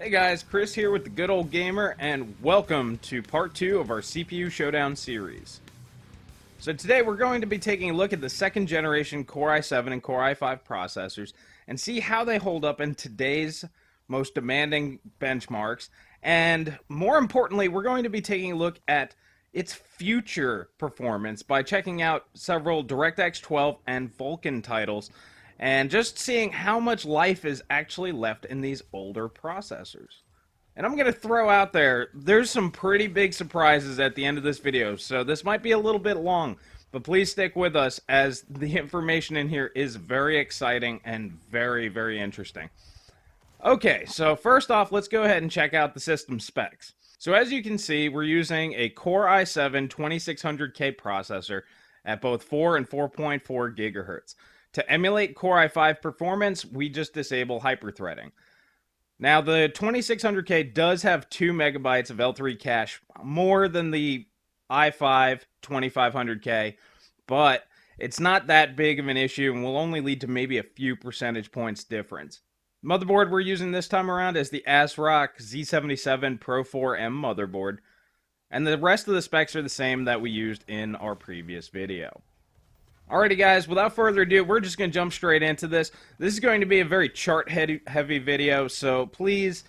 Hey guys, Chris here with the Good Old Gamer, and welcome to part 2 of our CPU Showdown series. So today we're going to be taking a look at the second generation Core i7 and Core i5 processors and see how they hold up in today's most demanding benchmarks, and more importantly, we're going to be taking a look at its future performance by checking out several DirectX 12 and Vulkan titles and just seeing how much life is actually left in these older processors. And I'm going to throw out there's some pretty big surprises at the end of this video, so this might be a little bit long, but please stick with us as the information in here is very exciting and very, very interesting. Okay, so first off, let's go ahead and check out the system specs. So as you can see, we're using a Core i7 2600K processor at both 4 and 4.4 gigahertz. To emulate Core i5 performance, we just disable hyperthreading. Now, the 2600K does have 2 megabytes of L3 cache, more than the i5 2500K, but it's not that big of an issue and will only lead to maybe a few percentage points difference. Motherboard we're using this time around is the ASRock Z77 Pro 4M motherboard, and the rest of the specs are the same that we used in our previous video. Alrighty guys, without further ado, we're just going to jump straight into this. This is going to be a very chart-heavy video, so please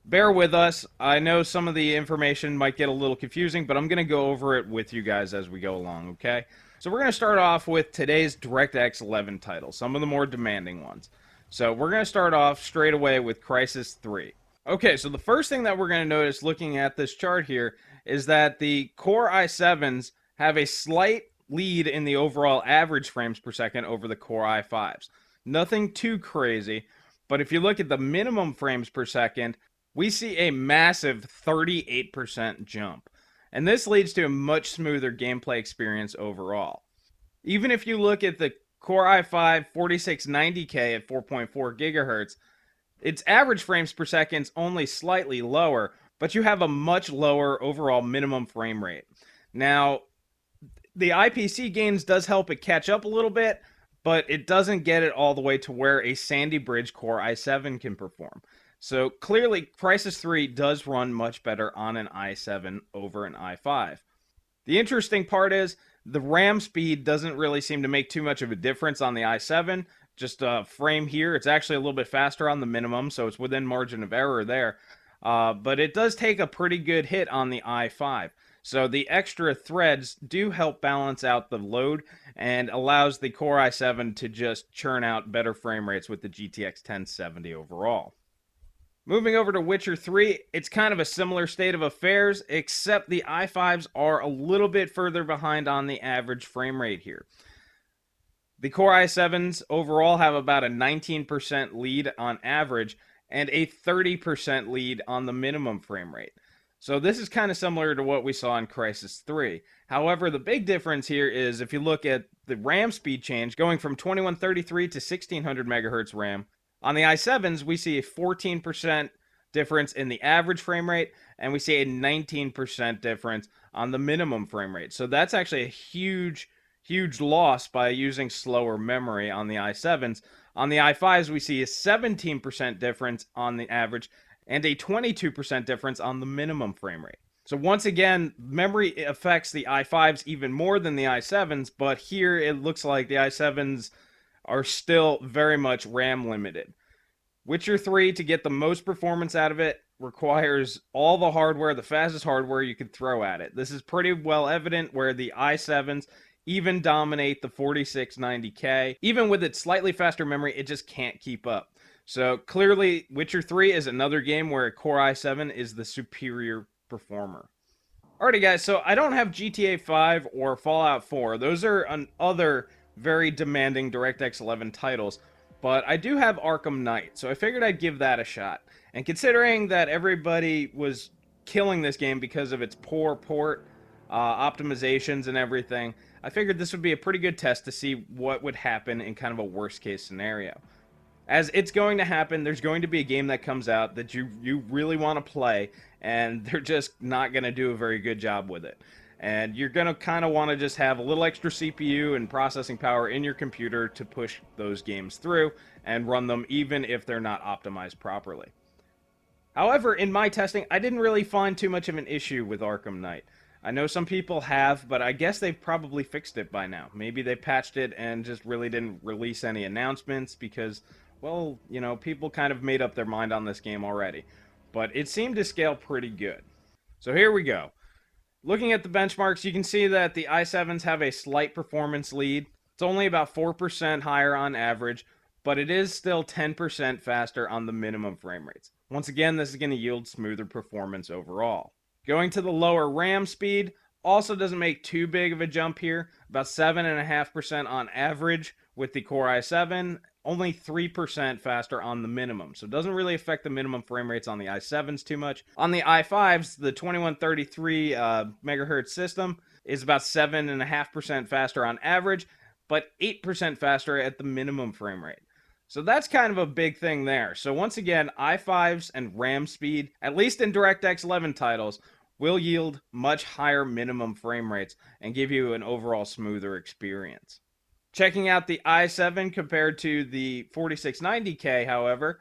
bear with us. I know some of the information might get a little confusing, but I'm going to go over it with you guys as we go along, okay? So we're going to start off with today's DirectX 11 titles, some of the more demanding ones. So we're going to start off straight away with Crysis 3. Okay, so the first thing that we're going to notice looking at this chart here is that the Core i7s have a slight lead in the overall average frames per second over the Core i5s. Nothing too crazy, but if you look at the minimum frames per second, we see a massive 38% jump. And this leads to a much smoother gameplay experience overall. Even if you look at the Core i5 4690K at 4.4 gigahertz, its average frames per second is only slightly lower, but you have a much lower overall minimum frame rate. Now, the IPC gains does help it catch up a little bit, but it doesn't get it all the way to where a Sandy Bridge Core i7 can perform. So clearly, Crysis 3 does run much better on an i7 over an i5. The interesting part is the RAM speed doesn't really seem to make too much of a difference on the i7. Just a frame here, it's actually a little bit faster on the minimum, so it's within margin of error there. But it does take a pretty good hit on the i5. So the extra threads do help balance out the load and allows the Core i7 to just churn out better frame rates with the GTX 1070 overall. Moving over to Witcher 3, it's kind of a similar state of affairs, except the i5s are a little bit further behind on the average frame rate here. The Core i7s overall have about a 19% lead on average and a 30% lead on the minimum frame rate. So this is kind of similar to what we saw in Crysis 3. However, the big difference here is if you look at the RAM speed change, going from 2133 to 1600 megahertz RAM, on the i7s we see a 14% difference in the average frame rate, and we see a 19% difference on the minimum frame rate. So that's actually a huge loss by using slower memory on the i7s. On the i5s, we see a 17% difference on the average and a 22% difference on the minimum frame rate. So once again, memory affects the i5s even more than the i7s, but here it looks like the i7s are still very much RAM limited. Witcher 3, to get the most performance out of it, requires all the hardware, the fastest hardware you could throw at it. This is pretty well evident where the i7s even dominate the 4690K. Even with its slightly faster memory, it just can't keep up. So clearly, Witcher 3 is another game where a Core i7 is the superior performer. Alrighty guys, so I don't have GTA 5 or Fallout 4. Those are other very demanding DirectX 11 titles. But I do have Arkham Knight, so I figured I'd give that a shot. And considering that everybody was killing this game because of its poor port optimizations and everything, I figured this would be a pretty good test to see what would happen in kind of a worst case scenario. As it's going to happen, there's going to be a game that comes out that you really want to play, and they're just not going to do a very good job with it. And you're going to kind of want to just have a little extra CPU and processing power in your computer to push those games through and run them even if they're not optimized properly. However, in my testing, I didn't really find too much of an issue with Arkham Knight. I know some people have, but I guess they've probably fixed it by now. Maybe they patched it and just really didn't release any announcements because, well, you know, people kind of made up their mind on this game already. But it seemed to scale pretty good. So here we go. Looking at the benchmarks, you can see that the i7s have a slight performance lead. It's only about 4% higher on average, but it is still 10% faster on the minimum frame rates. Once again, this is going to yield smoother performance overall. Going to the lower RAM speed also doesn't make too big of a jump here, about 7.5% on average with the Core i7, only 3% faster on the minimum. So it doesn't really affect the minimum frame rates on the i7s too much. On the i5s, the 2133 megahertz system is about 7.5% faster on average, but 8% faster at the minimum frame rate. So that's kind of a big thing there. So once again, i5s and RAM speed, at least in DirectX 11 titles, will yield much higher minimum frame rates and give you an overall smoother experience. Checking out the i7 compared to the 4690K, however,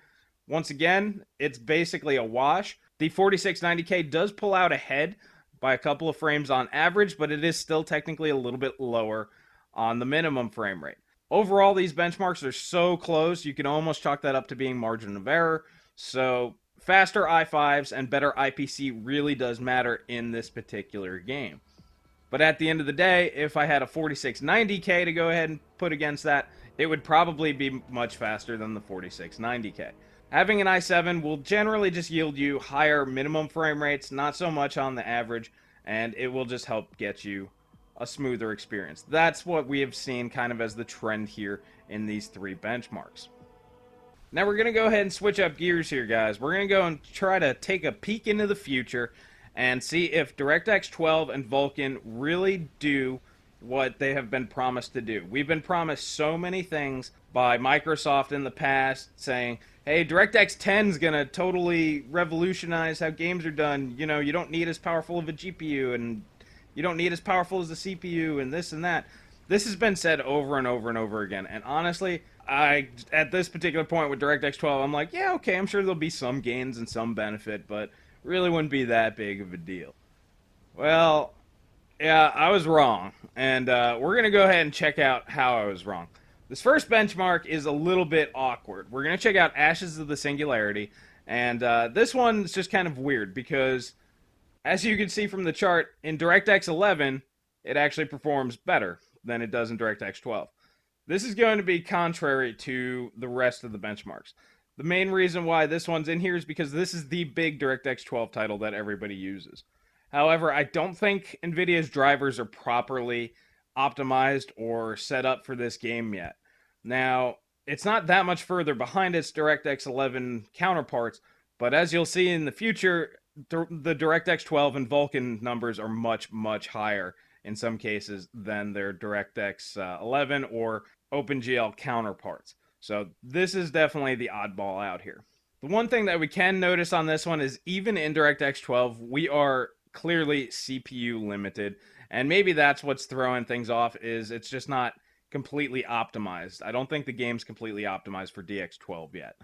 once again, it's basically a wash. The 4690K does pull out ahead by a couple of frames on average, but it is still technically a little bit lower on the minimum frame rate. Overall, these benchmarks are so close, you can almost chalk that up to being margin of error. So faster i5s and better IPC really does matter in this particular game. But at the end of the day, if I had a 4690K to go ahead and put against that, it would probably be much faster than the 4690K. Having an i7 will generally just yield you higher minimum frame rates, not so much on the average, and it will just help get you a smoother experience. That's what we have seen kind of as the trend here in these three benchmarks. Now we're going to go ahead and switch up gears here, guys. We're going to go and try to take a peek into the future and see if DirectX 12 and Vulkan really do what they have been promised to do. We've been promised so many things by Microsoft in the past, saying, hey, DirectX 10 is going to totally revolutionize how games are done. You know, you don't need as powerful of a GPU, and you don't need as powerful as the CPU, and this and that. This has been said over and over and over again, and honestly, at this particular point with DirectX 12, I'm like, yeah, okay, I'm sure there'll be some gains and some benefit, but really wouldn't be that big of a deal. Well, yeah, I was wrong, and we're going to go ahead and check out how I was wrong. This first benchmark is a little bit awkward. We're going to check out Ashes of the Singularity, and this one's just kind of weird because, as you can see from the chart, in DirectX 11, it actually performs better than it does in DirectX 12. This is going to be contrary to the rest of the benchmarks. The main reason why this one's in here is because this is the big DirectX 12 title that everybody uses. However, I don't think NVIDIA's drivers are properly optimized or set up for this game yet. Now, it's not that much further behind its DirectX 11 counterparts, but as you'll see in the future, the DirectX 12 and Vulkan numbers are much, much higher in some cases than their DirectX 11 or OpenGL counterparts. So this is definitely the oddball out here. The one thing that we can notice on this one is even in DirectX 12, we are clearly CPU limited, and maybe that's what's throwing things off, is it's just not completely optimized. I don't think the game's completely optimized for DX12 yet.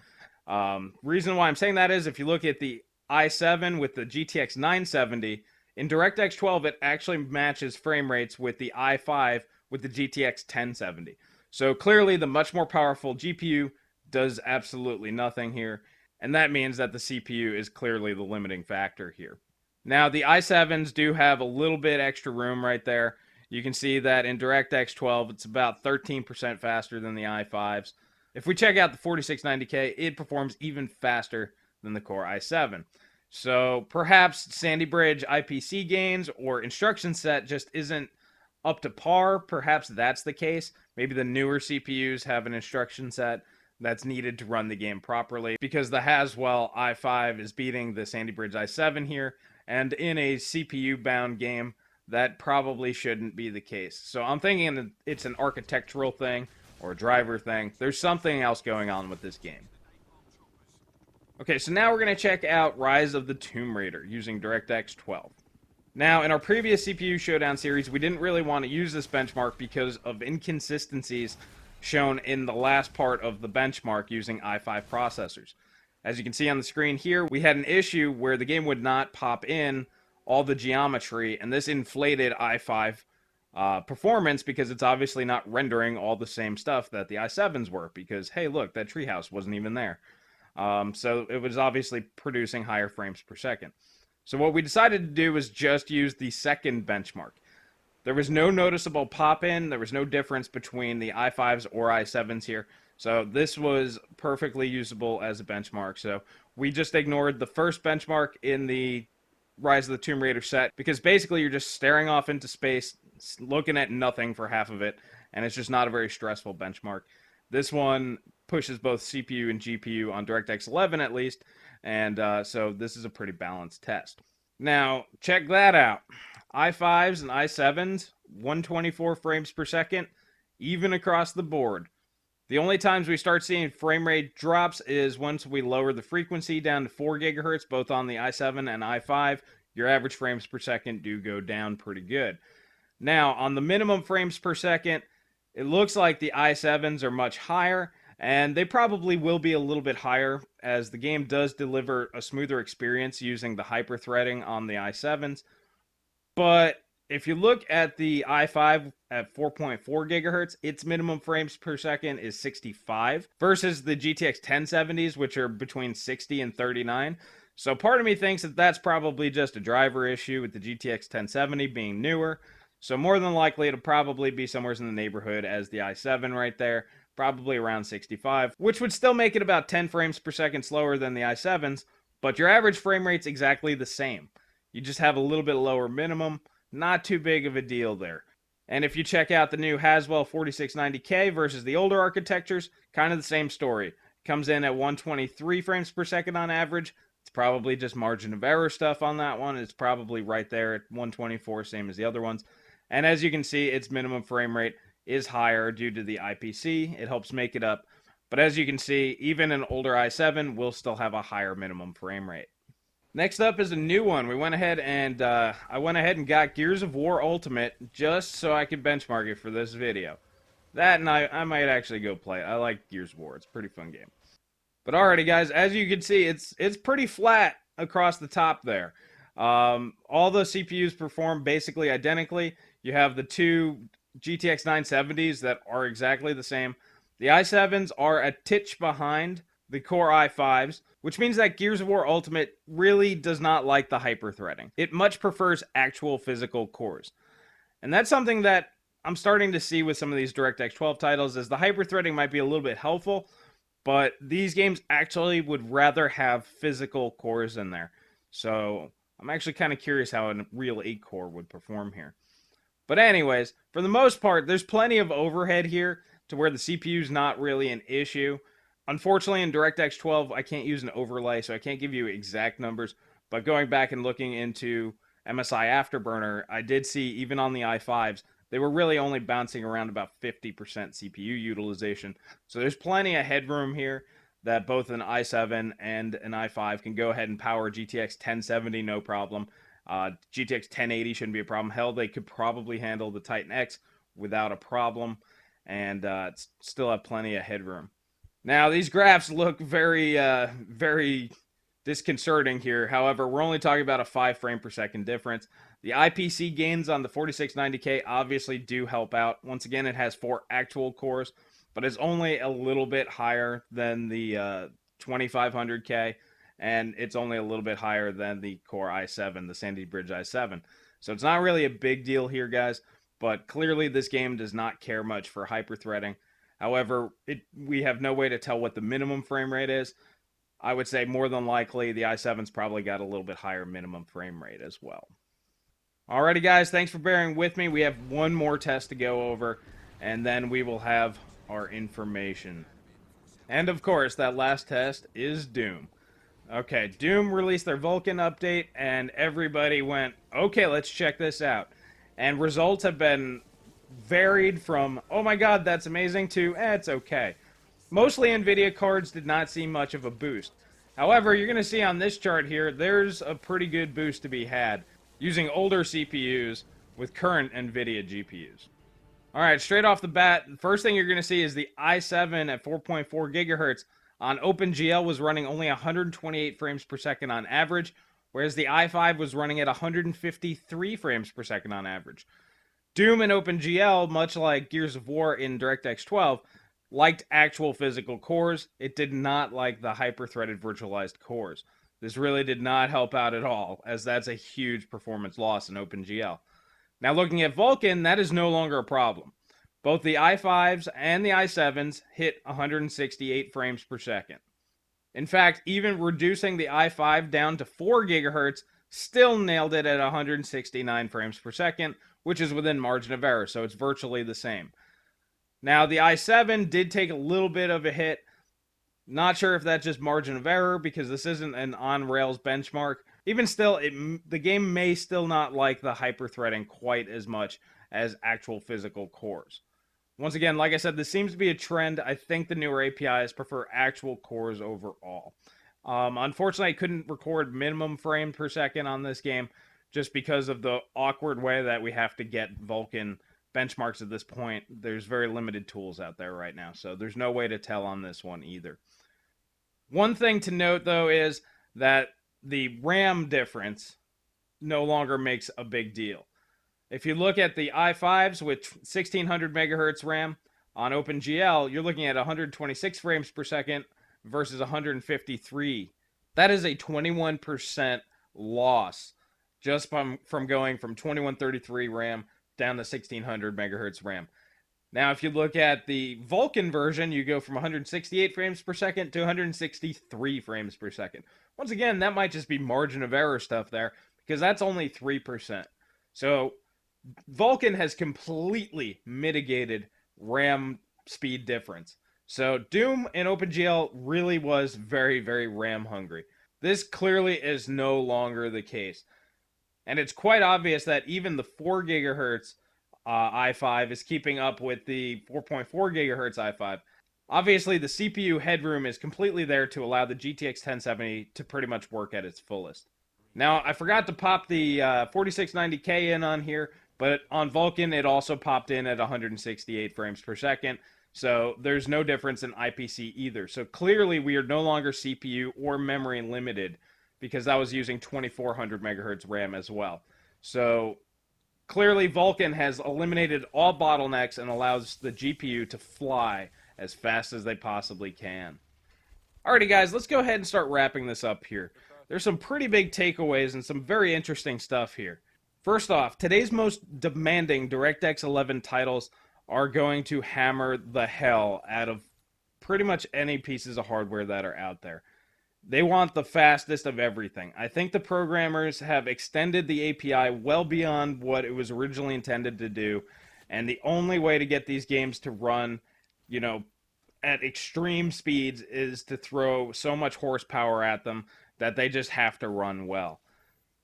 Reason why I'm saying that is if you look at the i7 with the GTX 970, in DirectX 12 it actually matches frame rates with the i5 with the GTX 1070. So clearly the much more powerful GPU does absolutely nothing here, and that means that the CPU is clearly the limiting factor here. Now the i7s do have a little bit extra room right there. You can see that in DirectX 12 it's about 13% faster than the i5s. If we check out the 4690K, it performs even faster than the Core i7. So perhaps Sandy Bridge IPC gains or instruction set just isn't up to par. Perhaps that's the case. Maybe the newer CPUs have an instruction set that's needed to run the game properly, because the Haswell i5 is beating the Sandy Bridge i7 here, and in a CPU-bound game, that probably shouldn't be the case. So I'm thinking it's an architectural thing or a driver thing. There's something else going on with this game. Okay, so now we're going to check out Rise of the Tomb Raider using DirectX 12. Now, in our previous CPU Showdown series, we didn't really want to use this benchmark because of inconsistencies shown in the last part of the benchmark using i5 processors. As you can see on the screen here, we had an issue where the game would not pop in all the geometry, and this inflated i5 performance because it's obviously not rendering all the same stuff that the i7s were, because, hey, look, that treehouse wasn't even there. So it was obviously producing higher frames per second. So what we decided to do was just use the second benchmark. There was no noticeable pop-in. There was no difference between the i5s or i7s here. So this was perfectly usable as a benchmark. So we just ignored the first benchmark in the Rise of the Tomb Raider set, because basically you're just staring off into space, looking at nothing for half of it, and it's just not a very stressful benchmark. This one pushes both CPU and GPU on DirectX 11 at least, and so this is a pretty balanced test. Now, check that out. i5s and i7s, 124 frames per second, even across the board. The only times we start seeing frame rate drops is once we lower the frequency down to 4 gigahertz, both on the i7 and i5. Your average frames per second do go down pretty good. Now, on the minimum frames per second, it looks like the i7s are much higher, and they probably will be a little bit higher, as the game does deliver a smoother experience using the hyper-threading on the i7s. But if you look at the i5 at 4.4 gigahertz, its minimum frames per second is 65 versus the GTX 1070s, which are between 60 and 39. So part of me thinks that that's probably just a driver issue with the GTX 1070 being newer. So more than likely it'll probably be somewhere in the neighborhood as the i7 right there, probably around 65, which would still make it about 10 frames per second slower than the i7s, but your average frame rate's exactly the same. You just have a little bit lower minimum. Not too big of a deal there. And if you check out the new Haswell 4690K versus the older architectures, kind of the same story. Comes in at 123 frames per second on average. It's probably just margin of error stuff on that one. It's probably right there at 124, same as the other ones. And as you can see, its minimum frame rate is higher due to the IPC. It helps make it up. But as you can see, even an older i7 will still have a higher minimum frame rate. Next up is a new one. We went ahead and got Gears of War Ultimate just so I could benchmark it for this video. That, and I might actually go play it. I like Gears of War. It's a pretty fun game. But alrighty, guys, as you can see, it's pretty flat across the top there. All the CPUs perform basically identically. You have the two GTX 970s that are exactly the same. The i7s are a titch behind the Core i5s, which means that Gears of War Ultimate really does not like the hyper-threading. It much prefers actual physical cores. And that's something that I'm starting to see with some of these DirectX 12 titles, is the hyper-threading might be a little bit helpful, but these games actually would rather have physical cores in there. So I'm actually kind of curious how a real 8-core would perform here. But anyways, for the most part, there's plenty of overhead here to where the CPU's not really an issue. Unfortunately, in DirectX 12, I can't use an overlay, so I can't give you exact numbers. But going back and looking into MSI Afterburner, I did see, even on the i5s, they were really only bouncing around about 50% CPU utilization. So there's plenty of headroom here that both an i7 and an i5 can go ahead and power GTX 1070, no problem. GTX 1080 shouldn't be a problem. Hell, they could probably handle the Titan X without a problem, and still have plenty of headroom. Now, these graphs look very, very disconcerting here. However, we're only talking about a 5 frame per second difference. The IPC gains on the 4690K obviously do help out. Once again, it has 4 actual cores, but it's only a little bit higher than the 2500K, and it's only a little bit higher than the Core i7, the Sandy Bridge i7. So it's not really a big deal here, guys, but clearly this game does not care much for hyper-threading. However, we have no way to tell what the minimum frame rate is. I would say more than likely the i7's probably got a little bit higher minimum frame rate as well. Alrighty, guys, thanks for bearing with me. We have one more test to go over, and then we will have our information. And of course, that last test is Doom. Okay, Doom released their Vulkan update, and everybody went, okay, let's check this out. And results have been varied from, oh my god, that's amazing, to, it's okay. Mostly NVIDIA cards did not see much of a boost. However, you're going to see on this chart here, there's a pretty good boost to be had using older CPUs with current NVIDIA GPUs. Alright, straight off the bat, the first thing you're going to see is the i7 at 4.4 gigahertz on OpenGL was running only 128 frames per second on average, whereas the i5 was running at 153 frames per second on average. Doom in OpenGL, much like Gears of War in DirectX 12, liked actual physical cores. It did not like the hyper-threaded virtualized cores. This really did not help out at all, as that's a huge performance loss in OpenGL. Now looking at Vulkan, that is no longer a problem. Both the i5s and the i7s hit 168 frames per second. In fact, even reducing the i5 down to 4 GHz still nailed it at 169 frames per second, which is within margin of error, so it's virtually the same. Now, the i7 did take a little bit of a hit. Not sure if that's just margin of error, because this isn't an on-rails benchmark. Even still, the game may still not like the hyper-threading quite as much as actual physical cores. Once again, like I said, this seems to be a trend. I think the newer APIs prefer actual cores overall. Unfortunately, I couldn't record minimum frame per second on this game just because of the awkward way that we have to get Vulkan benchmarks at this point. There's very limited tools out there right now, so there's no way to tell on this one either. One thing to note, though, is that the RAM difference no longer makes a big deal. If you look at the i5s with 1600 megahertz RAM on OpenGL, you're looking at 126 frames per second versus 153. That is a 21% loss just from going from 2133 RAM down to 1600 megahertz RAM. Now, if you look at the Vulkan version, you go from 168 frames per second to 163 frames per second. Once again, that might just be margin of error stuff there, because that's only 3%. So Vulkan has completely mitigated RAM speed difference. So Doom in OpenGL really was very, very RAM hungry. This clearly is no longer the case. And it's quite obvious that even the 4 gigahertz i5 is keeping up with the 4.4 gigahertz i5. Obviously, the CPU headroom is completely there to allow the GTX 1070 to pretty much work at its fullest. Now, I forgot to pop the 4690K in on here, but on Vulkan, it also popped in at 168 frames per second. So there's no difference in IPC either. So clearly, we are no longer CPU or memory limited, because that was using 2400 megahertz RAM as well. So clearly, Vulkan has eliminated all bottlenecks and allows the GPU to fly as fast as they possibly can. Alrighty, guys, let's go ahead and start wrapping this up here. There's some pretty big takeaways and some very interesting stuff here. First off, today's most demanding DirectX 11 titles are going to hammer the hell out of pretty much any pieces of hardware that are out there. They want the fastest of everything. I think the programmers have extended the API well beyond what it was originally intended to do, and the only way to get these games to run, at extreme speeds is to throw so much horsepower at them that they just have to run well.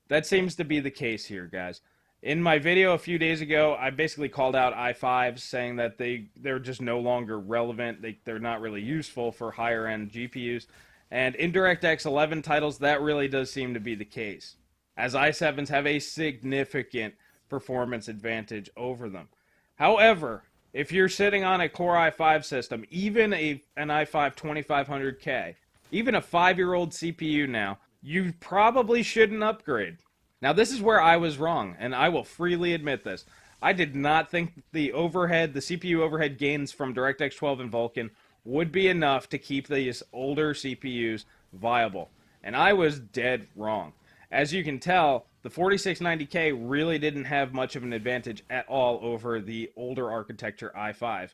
That seems to be the case here, guys. In my video a few days ago, I basically called out i5s, saying that they're just no longer relevant. They're not really useful for higher-end GPUs. And in DirectX 11 titles, that really does seem to be the case, as i7s have a significant performance advantage over them. However, if you're sitting on a Core i5 system, even an i5 2500K, even a 5-year-old CPU now, you probably shouldn't upgrade. Now, this is where I was wrong, and I will freely admit this. I did not think the CPU overhead gains from DirectX 12 and Vulkan would be enough to keep these older CPUs viable. And I was dead wrong. As you can tell, the 4690K really didn't have much of an advantage at all over the older architecture i5.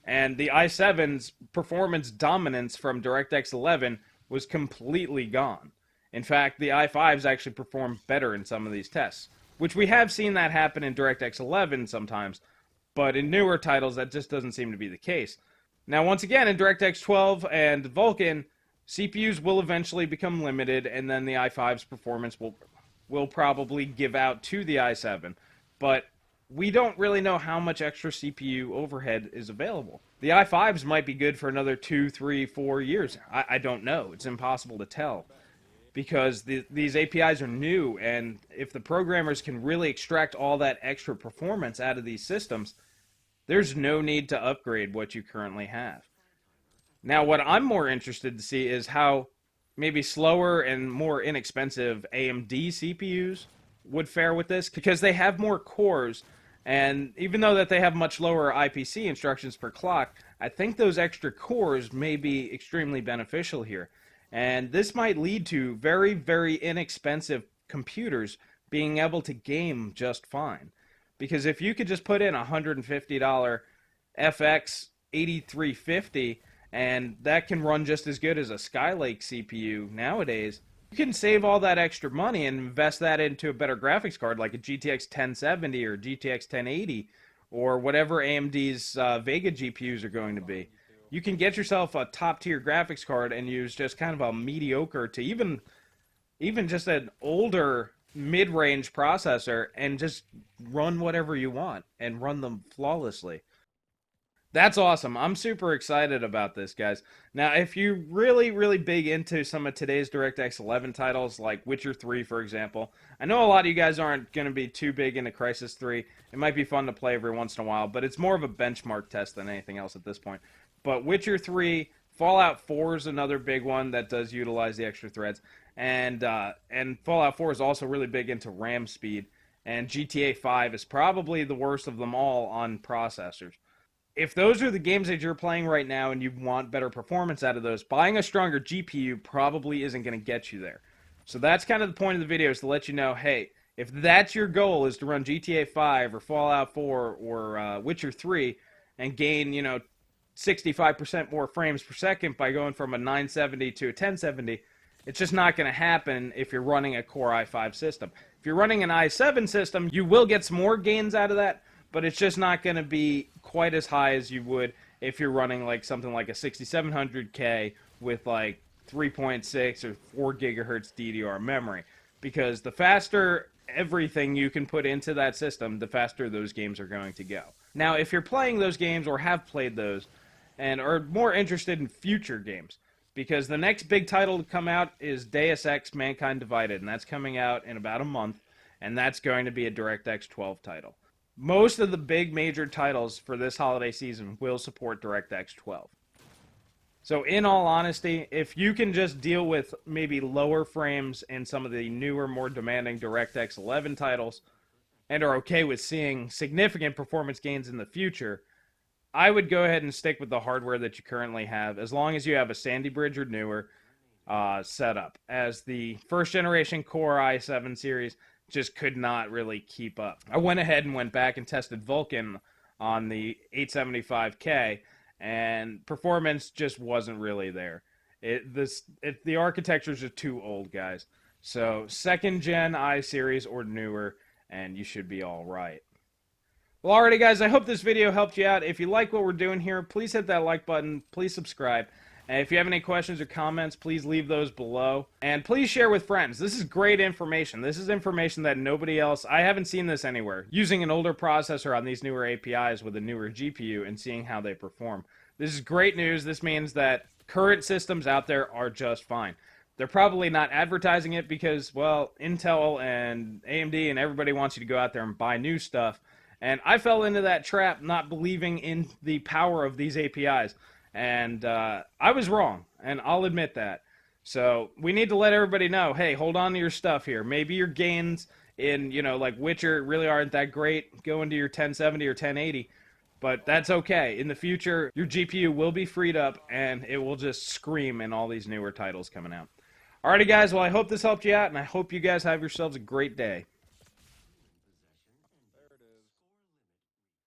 And the i7's performance dominance from DirectX 11 was completely gone. In fact, the i5s actually performed better in some of these tests, which we have seen that happen in DirectX 11 sometimes, but in newer titles that just doesn't seem to be the case. Now, once again, in DirectX 12 and Vulkan, CPUs will eventually become limited, and then the i5's performance will probably give out to the i7. But we don't really know how much extra CPU overhead is available. The i5s might be good for another 2, 3, 4 years. I don't know. It's impossible to tell, because these APIs are new, and if the programmers can really extract all that extra performance out of these systems, there's no need to upgrade what you currently have. Now, what I'm more interested to see is how maybe slower and more inexpensive AMD CPUs would fare with this, because they have more cores, and even though that they have much lower IPC instructions per clock, I think those extra cores may be extremely beneficial here. And this might lead to very, very inexpensive computers being able to game just fine. Because if you could just put in a $150 FX 8350, and that can run just as good as a Skylake CPU nowadays, you can save all that extra money and invest that into a better graphics card like a GTX 1070 or GTX 1080 or whatever AMD's Vega GPUs are going to be. You can get yourself a top-tier graphics card and use just kind of a mediocre to even just an older mid-range processor and just run whatever you want and run them flawlessly. That's awesome. I'm super excited about this, guys. Now, if you're really, really big into some of today's DirectX 11 titles, like Witcher 3, for example, I know a lot of you guys aren't going to be too big into Crysis 3. It might be fun to play every once in a while, but it's more of a benchmark test than anything else at this point. But Witcher 3, Fallout 4 is another big one that does utilize the extra threads, and Fallout 4 is also really big into RAM speed, and GTA 5 is probably the worst of them all on processors. If those are the games that you're playing right now and you want better performance out of those, buying a stronger GPU probably isn't going to get you there. So that's kind of the point of the video, is to let you know, hey, if that's your goal, is to run GTA 5 or Fallout 4 or Witcher 3 and gain, 65% more frames per second by going from a 970 to a 1070, it's just not going to happen if you're running a Core i5 system. If you're running an i7 system, you will get some more gains out of that, but it's just not going to be quite as high as you would if you're running like something like a 6700K with like 3.6 or 4 gigahertz DDR memory, because the faster everything you can put into that system, the faster those games are going to go. Now, if you're playing those games or have played those and are more interested in future games, because the next big title to come out is Deus Ex Mankind Divided, and that's coming out in about a month, and that's going to be a DirectX 12 title. Most of the big major titles for this holiday season will support DirectX 12. So in all honesty, if you can just deal with maybe lower frames in some of the newer, more demanding DirectX 11 titles, and are okay with seeing significant performance gains in the future, I would go ahead and stick with the hardware that you currently have, as long as you have a Sandy Bridge or newer setup, as the first generation Core i7 series just could not really keep up. I went ahead and went back and tested Vulkan on the 875K, and performance just wasn't really there. The architectures are too old, guys. So second gen i series or newer, and you should be all right. Well, alrighty, guys, I hope this video helped you out. If you like what we're doing here, please hit that like button, please subscribe. And if you have any questions or comments, please leave those below. And please share with friends. This is great information. This is information that nobody else, I haven't seen this anywhere. Using an older processor on these newer APIs with a newer GPU and seeing how they perform. This is great news. This means that current systems out there are just fine. They're probably not advertising it because, well, Intel and AMD and everybody wants you to go out there and buy new stuff. And I fell into that trap, not believing in the power of these APIs. And I was wrong, and I'll admit that. So we need to let everybody know, hey, hold on to your stuff here. Maybe your gains in, like Witcher really aren't that great going to your 1070 or 1080, but that's okay. In the future, your GPU will be freed up, and it will just scream in all these newer titles coming out. Alrighty, guys, well, I hope this helped you out, and I hope you guys have yourselves a great day.